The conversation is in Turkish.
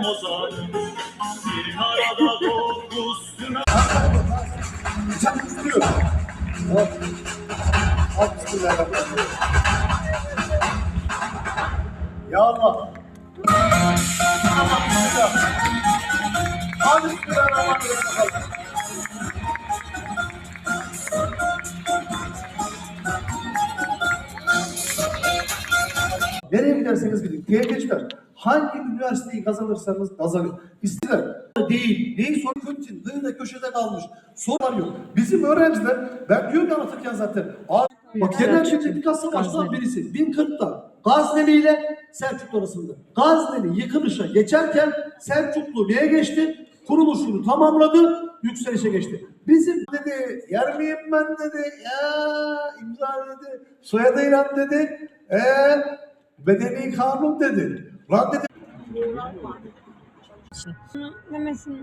kazanır. Bir arada dokuzuna. Bıçak tutuyor. Hop. Hop bismillahirrahmanirrahim. Ya Allah. Allah bismillah. Hadi bismillahirrahmanirrahim. Nereye giderseniz gidin. TYT'ciler hangi üniversiteyi kazanırsanız kazanın. İstiyorlar. Değil. Neyi sorun için? Dığında köşede kalmış. Sorular yok. Bizim öğrenciler, ben diyorum anlatırken zaten. Abi, bak genel teknik savaştan birisi. 1040'ta Gazneli ile Selçuklu arasında. Gazneli yıkılışa geçerken Selçuklu neye geçti? Kuruluşunu tamamladı, yükselişe geçti. Bizim dedi, yer miyim ben dedi, ya imza dedi, soyadıyla dedi, medeni kanun dedi. Lan dedi. Demesini.